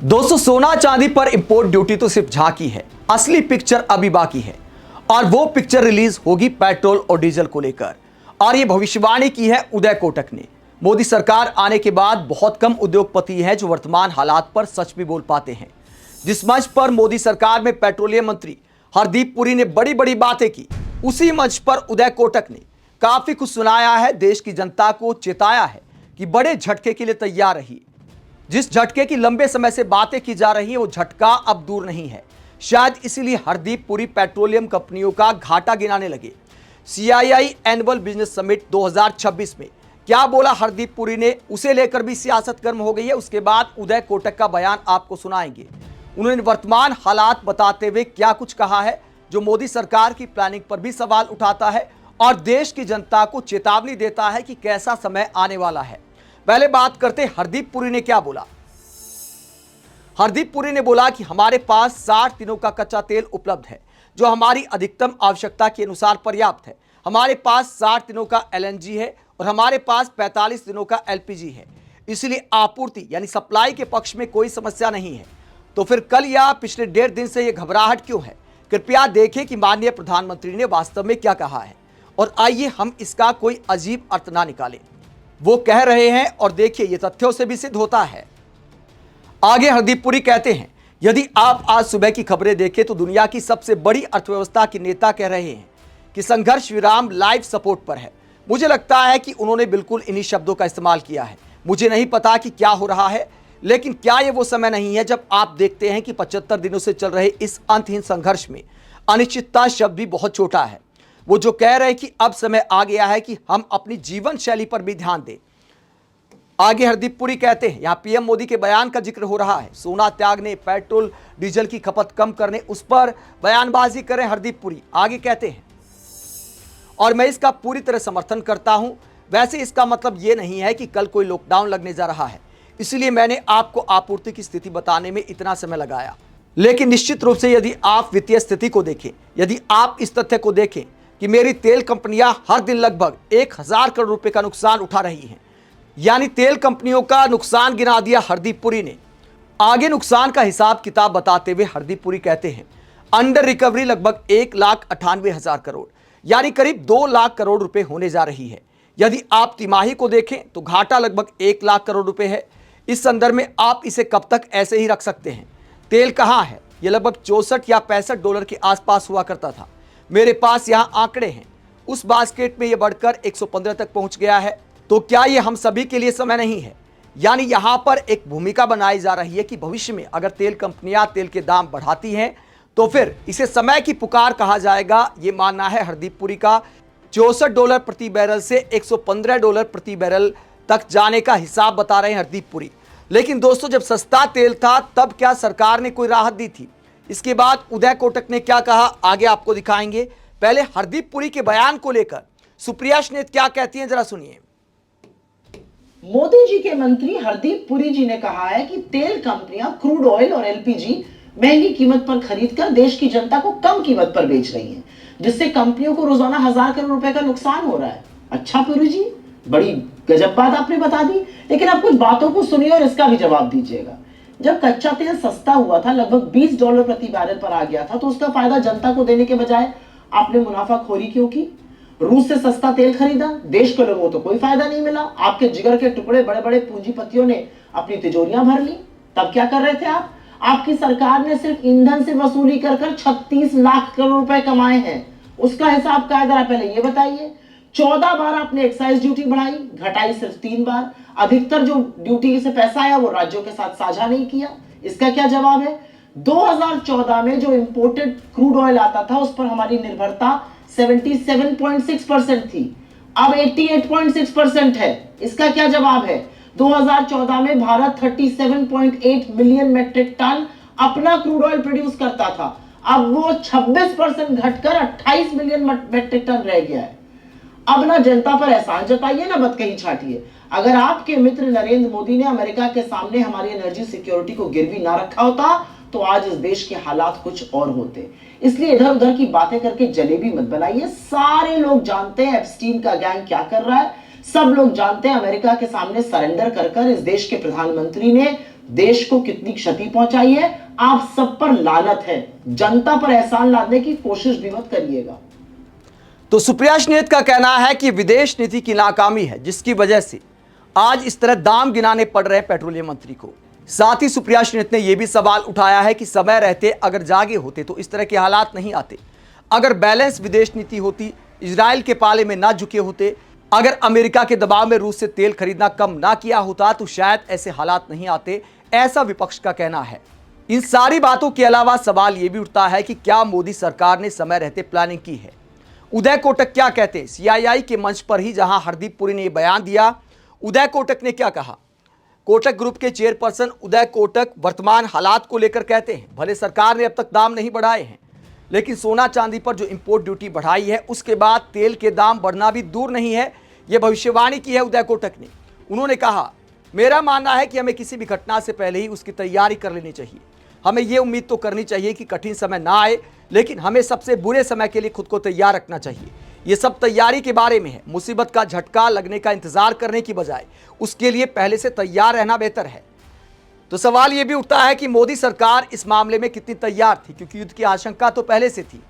दोस्तों, सोना चांदी पर इंपोर्ट ड्यूटी तो सिर्फ झांकी है, असली पिक्चर अभी बाकी है। और वो पिक्चर रिलीज होगी पेट्रोल और डीजल को लेकर। और ये भविष्यवाणी की है उदय कोटक ने। मोदी सरकार आने के बाद बहुत कम उद्योगपति हैं जो वर्तमान हालात पर सच भी बोल पाते हैं। जिस मंच पर मोदी सरकार में पेट्रोलियम मंत्री हरदीप पुरी ने बड़ी बड़ी बातें की, उसी मंच पर उदय कोटक ने काफी कुछ सुनाया है, देश की जनता को चेताया है कि बड़े झटके के लिए तैयार रहिए। जिस झटके की लंबे समय से बातें की जा रही है, वो झटका अब दूर नहीं है। शायद इसीलिए हरदीप पुरी पेट्रोलियम कंपनियों का घाटा गिनाने लगे। CII एनुअल बिजनेस समिट 2026 में क्या बोला हरदीप पुरी ने, उसे लेकर भी सियासत गर्म हो गई है। उसके बाद उदय कोटक का बयान आपको सुनाएंगे। उन्होंने वर्तमान हालात बताते हुए क्या कुछ कहा है, जो मोदी सरकार की प्लानिंग पर भी सवाल उठाता है और देश की जनता को चेतावनी देता है कि कैसा समय आने वाला है। पहले बात करते हरदीप पुरी ने क्या बोला। हरदीप पुरी ने बोला कि हमारे पास 60 दिनों का कच्चा तेल उपलब्ध है, जो हमारी अधिकतम आवश्यकता के अनुसार पर्याप्त है। हमारे पास 60 दिनों का LNG है और हमारे पास 45 दिनों का LPG है। इसलिए आपूर्ति यानी सप्लाई के पक्ष में कोई समस्या नहीं है। तो फिर कल या पिछले 1.5 दिन से यह घबराहट क्यों है? कृपया देखें कि माननीय प्रधानमंत्री ने वास्तव में क्या कहा है, और आइए हम इसका कोई अजीब अर्थ ना निकालें। वो कह रहे हैं और देखिए, ये तथ्यों से भी सिद्ध होता है। आगे हरदीप पुरी कहते हैं, यदि आप आज सुबह की खबरें देखें तो दुनिया की सबसे बड़ी अर्थव्यवस्था के नेता कह रहे हैं कि संघर्ष विराम लाइफ सपोर्ट पर है। मुझे लगता है कि उन्होंने बिल्कुल इन्हीं शब्दों का इस्तेमाल किया है। मुझे नहीं पता कि क्या हो रहा है, लेकिन क्या ये वो समय नहीं है जब आप देखते हैं कि 75 दिनों से चल रहे इस अंतहीन संघर्ष में अनिश्चितता शब्द भी बहुत छोटा है। वो जो कह रहे हैं कि अब समय आ गया है कि हम अपनी जीवन शैली पर भी ध्यान दें। आगे हरदीप पुरी कहते हैं, यहां PM मोदी के बयान का जिक्र हो रहा है। सोना त्यागने, पेट्रोल डीजल की खपत कम करने, उस पर बयानबाजी करें हरदीप पुरी। आगे कहते हैं, और मैं इसका पूरी तरह समर्थन करता हूं। वैसे इसका मतलब यह नहीं है कि कल कोई लॉकडाउन लगने जा रहा है, इसलिए मैंने आपको आपूर्ति की स्थिति बताने में इतना समय लगाया। लेकिन निश्चित रूप से यदि आप वित्तीय स्थिति को देखें, यदि आप इस तथ्य को देखें कि मेरी तेल कंपनियां हर दिन लगभग 1000 करोड़ रुपए का नुकसान उठा रही हैं, यानी तेल कंपनियों का नुकसान गिना दिया हरदीप पुरी ने। आगे नुकसान का हिसाब किताब बताते हुए हरदीप पुरी कहते हैं, अंडर रिकवरी लगभग 1,98,000 करोड़, यानी करीब 2 लाख करोड़ रुपए होने जा रही है। यदि आप तिमाही को देखें तो घाटा लगभग 1 लाख करोड़ रुपए है। इस संदर्भ में आप इसे कब तक ऐसे ही रख सकते हैं? तेल कहाँ है? यह लगभग 64 या 65 डॉलर के आसपास हुआ करता था। मेरे पास यहां आंकड़े हैं। उस बास्केट में यह बढ़कर 115 तक पहुंच गया है। तो क्या यह हम सभी के लिए समय नहीं है? यानी यहां पर एक भूमिका बनाई जा रही है कि भविष्य में अगर तेल कंपनियां तेल के दाम बढ़ाती हैं तो फिर इसे समय की पुकार कहा जाएगा। यह मानना है हरदीप पुरी का। 64 डॉलर प्रति बैरल से 115 डॉलर प्रति बैरल तक जाने का हिसाब बता रहे हैं हरदीप पुरी। लेकिन दोस्तों, जब सस्ता तेल था तब क्या सरकार ने कोई राहत दी थी? इसके बाद उदय कोटक ने क्या कहा, आगे आपको दिखाएंगे। पहले हरदीप पुरी के बयान को लेकर सुप्रिया स्नेत क्या कहती हैं, जरा सुनिए। मोदी जी के मंत्री हरदीप पुरी जी ने कहा है कि तेल कंपनियां क्रूड ऑयल और LPG महंगी कीमत पर खरीदकर देश की जनता को कम कीमत पर बेच रही हैं, जिससे कंपनियों को रोजाना 1000 करोड़ रुपए का नुकसान हो रहा है। अच्छा पुरी जी, बड़ी गजब बात आपने बता दी, लेकिन आप कुछ बातों को सुनिए और इसका भी जवाब दीजिएगा। जब कच्चा तेल सस्ता हुआ था, लगभग 20 डॉलर प्रति बैरल पर आ गया था, तो उसका फायदा जनता को देने के बजाय आपने मुनाफाखोरी क्यों की? रूस से सस्ता तेल खरीदा, देश के लोगों को तो कोई फायदा नहीं मिला। आपके जिगर के टुकड़े बड़े बड़े पूंजीपतियों ने अपनी तिजोरियां भर ली। तब क्या कर रहे थे आप? आपकी सरकार ने सिर्फ ईंधन से वसूली कर 36 लाख करोड़ रुपए कमाए हैं। उसका हिसाब क्या है, जरा पहले ये बताइए। 14 बार आपने एक्साइज ड्यूटी बढ़ाई, घटाई सिर्फ 3 बार। अधिकतर जो ड्यूटी से पैसा आया वो राज्यों के साथ साझा नहीं किया। इसका क्या जवाब है? 2014 में जो इंपोर्टेड क्रूड ऑयल आता था उस पर हमारी निर्भरता 77.6% थी, अब 88.6% है। इसका क्या जवाब है? 2014 में भारत 37.8 मिलियन मेट्रिक टन अपना क्रूड ऑयल प्रोड्यूस करता था, अब वो 26% घटकर 28 मिलियन मेट्रिक टन रह गया है। अब ना जनता पर एहसान जताइए, ना बदकही छाटिए। अगर आपके मित्र नरेंद्र मोदी ने अमेरिका के सामने हमारी एनर्जी सिक्योरिटी को गिरवी ना रखा होता तो आज इस देश के हालात कुछ और होते। इसलिए इधर उधर की बातें करके जलेबी मत बनाइए। सारे लोग जानते हैं एप्स्टीन का गैंग क्या कर रहा है। सब लोग जानते हैं अमेरिका के सामने सरेंडर कर इस देश के प्रधानमंत्री ने देश को कितनी क्षति पहुंचाई है, आप सब पर लानत है। जनता पर एहसान लादने की कोशिश भी मत करिएगा। तो सुप्रिया श्रीनेत का कहना है कि विदेश नीति की नाकामी है जिसकी वजह से आज इस तरह दाम गिनाने पड़ रहे हैं पेट्रोलियम मंत्री को। साथ ही सुप्रिया श्रीनेत ने यह भी सवाल उठाया है कि समय रहते अगर जागे होते तो इस तरह के हालात नहीं आते। अगर बैलेंस विदेश नीति होती, इजराइल के पाले में ना झुके होते, अगर अमेरिका के दबाव में रूस से तेल खरीदना कम ना किया होता तो शायद ऐसे हालात नहीं आते, ऐसा विपक्ष का कहना है। इन सारी बातों के अलावा सवाल यह भी उठता है कि क्या मोदी सरकार ने समय रहते प्लानिंग की है। उदय कोटक क्या कहते हैं? सीआईआई के मंच पर ही जहां हरदीप पुरी ने यह बयान दिया, उदय कोटक ने क्या कहा? कोटक ग्रुप के चेयरपर्सन उदय कोटक वर्तमान हालात को लेकर कहते हैं, भले सरकार ने अब तक दाम नहीं बढ़ाए हैं, लेकिन सोना चांदी पर जो इंपोर्ट ड्यूटी बढ़ाई है उसके बाद तेल के दाम बढ़ना भी दूर नहीं है। यह भविष्यवाणी की है उदय कोटक ने। उन्होंने कहा, मेरा मानना है कि हमें किसी भी घटना से पहले ही उसकी तैयारी कर लेनी चाहिए। हमें यह उम्मीद तो करनी चाहिए कि कठिन समय ना आए, लेकिन हमें सबसे बुरे समय के लिए खुद को तैयार रखना चाहिए। ये सब तैयारी के बारे में है। मुसीबत का झटका लगने का इंतजार करने की बजाय उसके लिए पहले से तैयार रहना बेहतर है। तो सवाल यह भी उठता है कि मोदी सरकार इस मामले में कितनी तैयार थी, क्योंकि युद्ध की आशंका तो पहले से थी।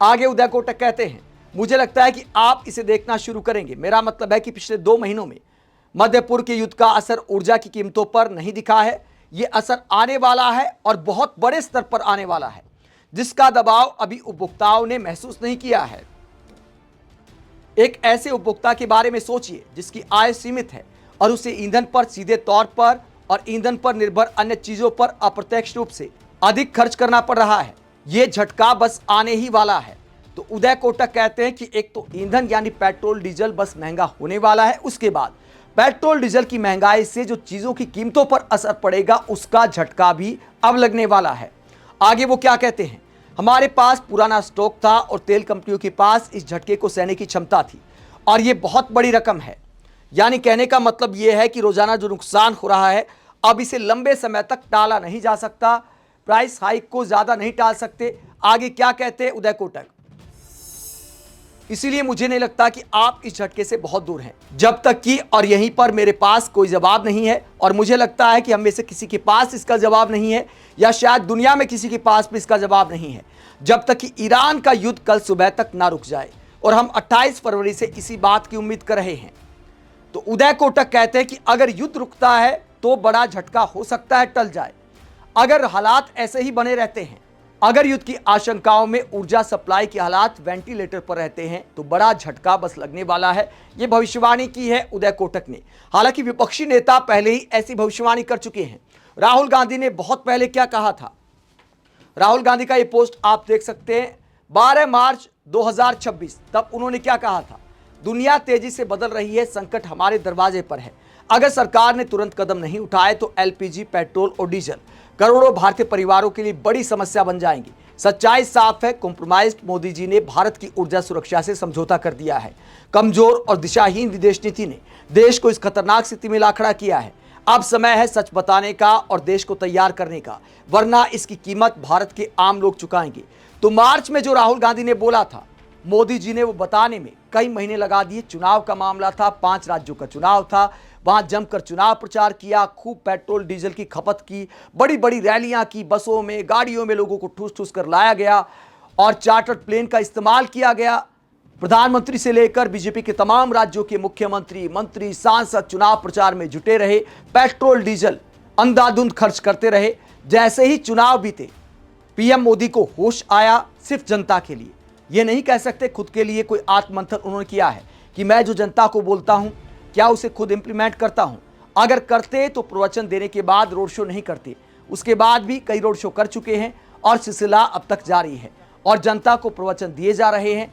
आगे उदय कोटक कहते हैं, मुझे लगता है कि आप इसे देखना शुरू करेंगे। मेरा मतलब है कि पिछले 2 महीनों में मध्य पूर्व के युद्ध का असर ऊर्जा की कीमतों पर नहीं दिखा है। यह असर आने वाला है और बहुत बड़े स्तर पर आने वाला है, जिसका दबाव अभी उपभोक्ताओं ने महसूस नहीं किया है। एक ऐसे उपभोक्ता के बारे में सोचिए जिसकी आय सीमित है और उसे ईंधन पर सीधे तौर पर और ईंधन पर निर्भर अन्य चीजों पर अप्रत्यक्ष रूप से अधिक खर्च करना पड़ रहा है। यह झटका बस आने ही वाला है। तो उदय कोटक कहते हैं कि एक तो ईंधन यानी पेट्रोल डीजल बस महंगा होने वाला है, उसके बाद पेट्रोल डीजल की महंगाई से जो चीजों की कीमतों पर असर पड़ेगा उसका झटका भी अब लगने वाला है। आगे वो क्या कहते हैं, हमारे पास पुराना स्टॉक था और तेल कंपनियों के पास इस झटके को सहने की क्षमता थी और यह बहुत बड़ी रकम है। यानी कहने का मतलब यह है कि रोजाना जो नुकसान हो रहा है अब इसे लंबे समय तक टाला नहीं जा सकता। प्राइस हाइक को ज्यादा नहीं टाल सकते। आगे क्या कहते हैं उदय कोटक, इसीलिए मुझे नहीं लगता कि आप इस झटके से बहुत दूर हैं। जब तक कि और यहीं पर मेरे पास कोई जवाब नहीं है और मुझे लगता है कि हम में से किसी के पास इसका जवाब नहीं है या शायद दुनिया में किसी के पास भी इसका जवाब नहीं है, जब तक कि ईरान का युद्ध कल सुबह तक ना रुक जाए। और हम 28 फरवरी से इसी बात की उम्मीद कर रहे हैं। तो उदय कोटक कहते हैं कि अगर युद्ध रुकता है तो बड़ा झटका हो सकता है टल जाए। अगर हालात ऐसे ही बने रहते हैं, अगर युद्ध की आशंकाओं में ऊर्जा सप्लाई के हालात वेंटिलेटर पर रहते हैं तो बड़ा झटका बस लगने वाला है। यह भविष्यवाणी की है उदय कोटक ने। हालांकि विपक्षी नेता पहले ही ऐसी भविष्यवाणी कर चुके हैं। राहुल गांधी ने बहुत पहले क्या कहा था, राहुल गांधी का यह पोस्ट आप देख सकते हैं, 12 मार्च 2026। तब उन्होंने क्या कहा था, दुनिया तेजी से बदल रही है, संकट हमारे दरवाजे पर है। अगर सरकार ने तुरंत कदम नहीं उठाए तो एलपीजी, पेट्रोल और डीजल करोड़ों भारतीय परिवारों के लिए बड़ी समस्या बन जाएंगी। सच्चाई साफ है, कॉम्प्रोमाइज्ड मोदी जी ने भारत की ऊर्जा सुरक्षा से समझौता कर दिया है। कमजोर और दिशाहीन विदेश नीति ने देश को इस खतरनाक स्थिति में ला खड़ा किया है। अब समय है सच बताने का और देश को तैयार करने का, वरना इसकी कीमत भारत के आम लोग चुकाएंगे। तो मार्च में जो राहुल गांधी ने बोला था, मोदी जी ने वो बताने में कई महीने लगा दिए। चुनाव का मामला था, 5 राज्यों का चुनाव था, वहां जमकर चुनाव प्रचार किया, खूब पेट्रोल डीजल की खपत की, बड़ी बड़ी रैलियां की, बसों में गाड़ियों में लोगों को ठूस ठूस कर लाया गया और चार्टर्ड प्लेन का इस्तेमाल किया गया। प्रधानमंत्री से लेकर बीजेपी के तमाम राज्यों के मुख्यमंत्री, मंत्री, सांसद चुनाव प्रचार में जुटे रहे, पेट्रोल डीजल अंधाधुंध खर्च करते रहे। जैसे ही चुनाव बीते, पीएम मोदी को होश आया सिर्फ जनता के लिए। यह नहीं कह सकते खुद के लिए कोई आत्ममंथन उन्होंने किया है कि मैं जो जनता को बोलता हूं क्या उसे खुद इंप्लीमेंट करता हूं। अगर करते तो प्रवचन देने के बाद रोड शो नहीं करते। उसके बाद भी कई रोड शो कर चुके हैं और सिलसिला अब तक जारी है और जनता को प्रवचन दिए जा रहे हैं।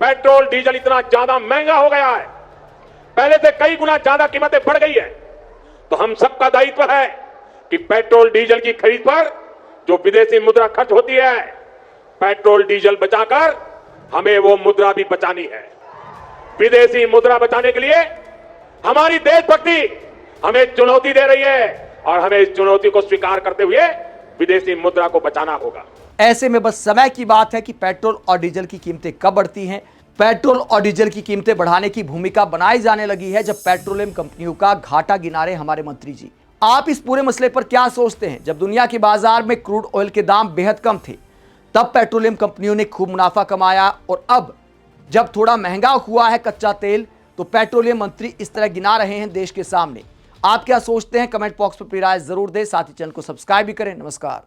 पेट्रोल डीजल इतना ज्यादा महंगा हो गया है, पहले से कई गुना ज्यादा कीमतें बढ़ गई है। तो हम सबका दायित्व है कि पेट्रोल डीजल की खरीद पर जो विदेशी मुद्रा खर्च होती है, पेट्रोल डीजल बचाकर हमें वो मुद्रा भी बचानी है। विदेशी मुद्रा बचाने के लिए हमारी देशभक्ति हमें चुनौती दे रही है और हमें इस चुनौती को स्वीकार करते हुए विदेशी मुद्रा को बचाना होगा। ऐसे में बस समय की बात है कि पेट्रोल और डीजल की कीमतें कब बढ़ती हैं। पेट्रोल और डीजल की कीमतें बढ़ाने की भूमिका बनाई जाने लगी है जब पेट्रोलियम कंपनियों का घाटा गिना रहे हमारे मंत्री जी। आप इस पूरे मसले पर क्या सोचते हैं? जब दुनिया के बाजार में क्रूड ऑयल के दाम बेहद कम थे तब पेट्रोलियम कंपनियों ने खूब मुनाफा कमाया, और अब जब थोड़ा महंगा हुआ है कच्चा तेल तो पेट्रोलियम मंत्री इस तरह गिना रहे हैं देश के सामने। आप क्या सोचते हैं? कमेंट बॉक्स पर अपनी राय जरूर दें, साथ ही चैनल को सब्सक्राइब भी करें। नमस्कार।